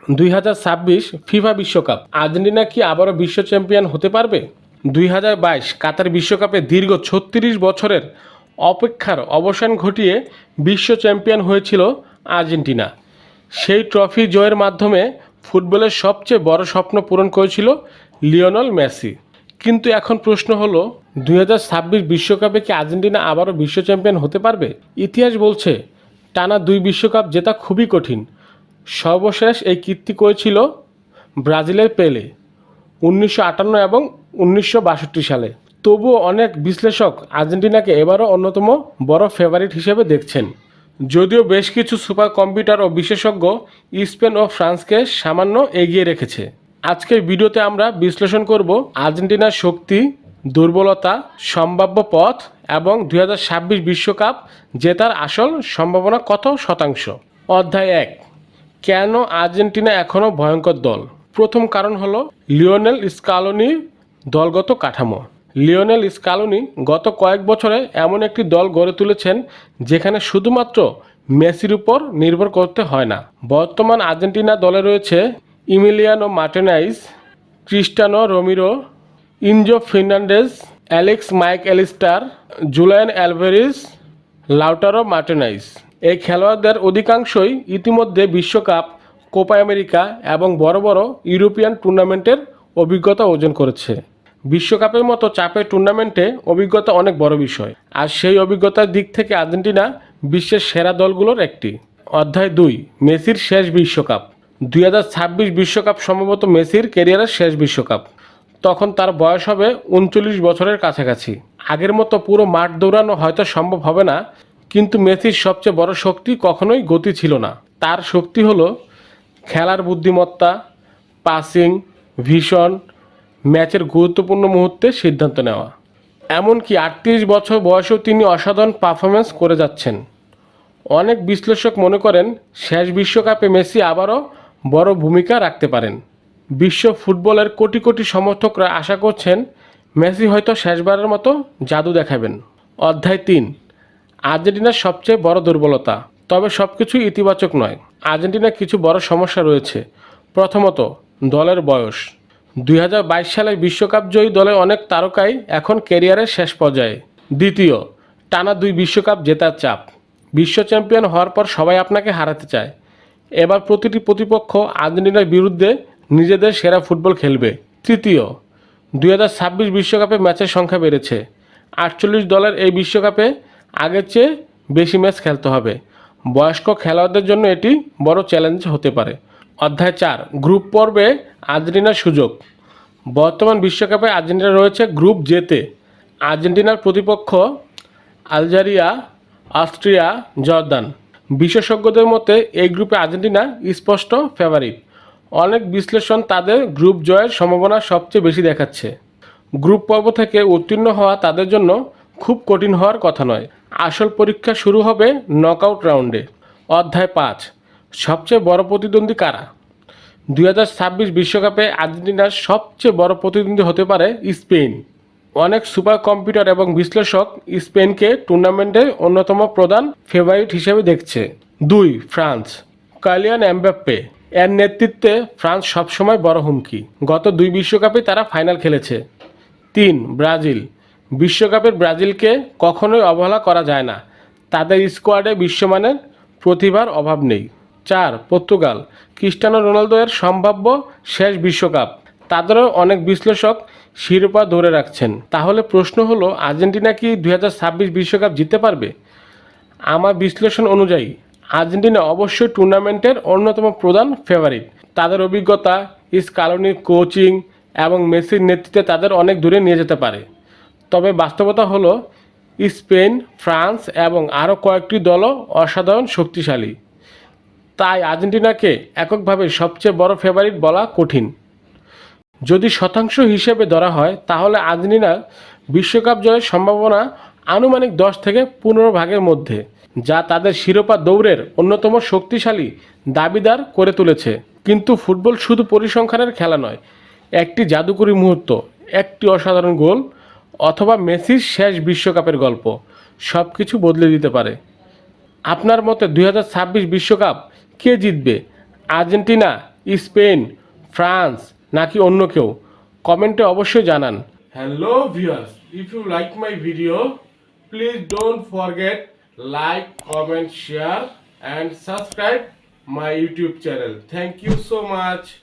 2026 FIFA বিশ্বকাপ Argentina কি আবারও বিশ্ব চ্যাম্পিয়ন হতে পারবে? 2022 কাতার বিশ্বকাপে দীর্ঘ 36 বছরের অপেক্ষার অবসান ঘটিয়ে বিশ্ব চ্যাম্পিয়ন হয়েছিল আর্জেন্টিনা। সেই ট্রফি জয়ের মাধ্যমে ফুটবলের সবচেয়ে বড় স্বপ্ন পূরণ করেছিল লিওনেল মেসি। কিন্তু এখন প্রশ্ন হলো, 2026 বিশ্বকাপে কি আর্জেন্টিনা আবারও বিশ্ব চ্যাম্পিয়ন হতে পারবে? ইতিহাস বলছে টানা 2 বিশ্বকাপ জেতা খুবই কঠিন। সর্বশেষ এই কীর্তি করেছিল ব্রাজিলের পেলে 1958 এবং 1962 সালে। তবুও অনেক বিশ্লেষক আর্জেন্টিনাকে এবারও অন্যতম বড় ফেভারিট হিসেবে দেখছেন। যদিও বেশ কিছু সুপার কম্পিউটার ও বিশেষজ্ঞ স্পেন ও ফ্রান্সকে সামান্য এগিয়ে রেখেছে। আজকের ভিডিওতে আমরা বিশ্লেষণ করব আর্জেন্টিনার শক্তি, দুর্বলতা, সম্ভাব্য পথ এবং 2026 বিশ্বকাপ জেতার আসল সম্ভাবনা কত শতাংশ। অধ্যায় 1, কেন আর্জেন্টিনা এখনও ভয়ঙ্কর দল? প্রথম কারণ হলো লিওনেল স্কালোনির দলগত কাঠামো। লিওনেল স্কালোনি গত কয়েক বছরে এমন একটি দল গড়ে তুলেছেন যেখানে শুধুমাত্র মেসির উপর নির্ভর করতে হয় না। বর্তমান আর্জেন্টিনা দলে রয়েছে Emiliano Martinez, Cristiano Romero, Enzo Fernandez, Alex Mac Allister, Julian Alvarez, Lautaro Martinez. এই খেলোয়াড়দের অধিকাংশই ইতিমধ্যে বিশ্বকাপ, কোপা আমেরিকা এবং বড় বড় ইউরোপিয়ান টুর্নামেন্টের অভিজ্ঞতা অর্জন করেছে। বিশ্বকাপের মতো চাপের টুর্নামেন্টে অভিজ্ঞতা অনেক বড় বিষয়, আর সেই অভিজ্ঞতার দিক থেকে আর্জেন্টিনা বিশ্বের সেরা দলগুলোর একটি। অধ্যায় 2, মেসির শেষ বিশ্বকাপ। 2026 বিশ্বকাপ সম্ভবত মেসির ক্যারিয়ারের শেষ বিশ্বকাপ। তখন তার বয়স হবে 39 বছরের কাছাকাছি। আগের মতো পুরো মাঠ দৌড়ানো হয়তো সম্ভব হবে না, কিন্তু মেসির সবচেয়ে বড় শক্তি কখনোই গতি ছিল না। তার শক্তি হলো খেলার বুদ্ধিমত্তা, পাসিং, ভিশন, ম্যাচের গুরুত্বপূর্ণ মুহূর্তে সিদ্ধান্ত নেওয়া। এমনকি 38 বছর বয়সেও তিনি অসাধারণ পারফরমেন্স করে যাচ্ছেন। অনেক বিশ্লেষক মনে করেন শেষ বিশ্বকাপে মেসি আবারও বড় ভূমিকা রাখতে পারেন। বিশ্ব ফুটবলের কোটি কোটি সমর্থকরা আশা করছেন মেসি হয়তো শেষবারের মতো জাদু দেখাবেন। অধ্যায় 3, আর্জেন্টিনার সবচেয়ে বড় দুর্বলতা। তবে সব কিছুই ইতিবাচক নয়। আর্জেন্টিনার কিছু বড় সমস্যা রয়েছে। প্রথমত, দলের বয়স। 2022 সালের বিশ্বকাপ জয়ী দলের অনেক তারকাই এখন ক্যারিয়ারের শেষ পর্যায়ে। দ্বিতীয়, টানা 2 বিশ্বকাপ জেতার চাপ। বিশ্ব চ্যাম্পিয়ন হওয়ার পর সবাই আপনাকে হারাতে চায়। এবার প্রতিটি প্রতিপক্ষ আর্জেন্টিনার বিরুদ্ধে নিজেদের সেরা ফুটবল খেলবে। তৃতীয়, 2026 বিশ্বকাপে ম্যাচের সংখ্যা বেড়েছে। 48 দলের এই বিশ্বকাপে আগের চেয়ে বেশি ম্যাচ খেলতে হবে। বয়স্ক খেলোয়াড়দের জন্য এটি বড় চ্যালেঞ্জ হতে পারে। অধ্যায় 4, গ্রুপ পর্বে আর্জেন্টিনার সুযোগ। বর্তমান বিশ্বকাপে আর্জেন্টিনা রয়েছে গ্রুপ জেতে। আর্জেন্টিনার প্রতিপক্ষ আলজেরিয়া, অস্ট্রিয়া, জর্দান। বিশেষজ্ঞদের মতে এই গ্রুপে আর্জেন্টিনা স্পষ্ট ফেভারিট। অনেক বিশ্লেষণ তাদের গ্রুপ জয়ের সম্ভাবনা সবচেয়ে বেশি দেখাচ্ছে। গ্রুপ পর্ব থেকে উত্তীর্ণ হওয়া তাদের জন্য খুব কঠিন হওয়ার কথা নয়। আসল পরীক্ষা শুরু হবে নকআউট রাউন্ডে। অধ্যায় 5, সবচেয়ে বড় প্রতিদ্বন্দ্বী কারা? 2026 বিশ্বকাপে আর্জেন্টিনার সবচেয়ে বড় প্রতিদ্বন্দ্বী হতে পারে স্পেন। অনেক সুপার কম্পিউটার এবং বিশ্লেষক স্পেনকে টুর্নামেন্টের অন্যতম প্রধান ফেভারিট হিসেবে দেখছে। 2, ফ্রান্স। কাইলিয়ান এমবাপ্পে এর নেতৃত্বে ফ্রান্স সবসময় বড় হুমকি। গত 2 বিশ্বকাপে তারা ফাইনাল খেলেছে। 3, ব্রাজিল। বিশ্বকাপের ব্রাজিলকে কখনোই অবহেলা করা যায় না। তাদের স্কোয়াডে বিশ্বমানের প্রতিভার অভাব নেই। 4, পর্তুগাল। ক্রিস্টিয়ানো রোনালদো এর সম্ভাব্য শেষ বিশ্বকাপ। তাদেরও অনেক বিশ্লেষক শিরোপা ধরে রাখছেন। তাহলে প্রশ্ন হলো, আর্জেন্টিনা কি 2026 বিশ্বকাপ জিততে পারবে? আমার বিশ্লেষণ অনুযায়ী আর্জেন্টিনা অবশ্যই টুর্নামেন্টের অন্যতম প্রধান ফেভারিট। তাদের অভিজ্ঞতা, স্কালোনির কোচিং এবং মেসির নেতৃত্বে তাদের অনেক দূরে নিয়ে যেতে পারে। তবে বাস্তবতা হলো স্পেন, ফ্রান্স এবং আরও কয়েকটি দলও অসাধারণ শক্তিশালী। তাই আর্জেন্টিনাকে এককভাবে সবচেয়ে বড় ফেভারিট বলা কঠিন। যদি শতাংশ হিসেবে ধরা হয় তাহলে আর্জেন্টিনার বিশ্বকাপ জয়ের সম্ভাবনা আনুমানিক 10 থেকে 15 ভাগের মধ্যে, যা তাদের শিরোপা দৌড়ের অন্যতম শক্তিশালী দাবিদার করে তুলেছে। কিন্তু ফুটবল শুধু পরিসংখ্যানের খেলা নয়। একটি জাদুকরী মুহূর্ত, একটি অসাধারণ গোল অথবা মেসির শেষ বিশ্বকাপের গল্প সব কিছু বদলে দিতে পারে। আপনার মতে 2026 বিশ্বকাপ কে জিতবে? আর্জেন্টিনা, স্পেন, ফ্রান্স নাকি অন্য কেউ? কমেন্টে অবশ্যই জানান। Hello viewers, if you like my video please don't forget like, comment, share and subscribe my YouTube channel. Thank you so much.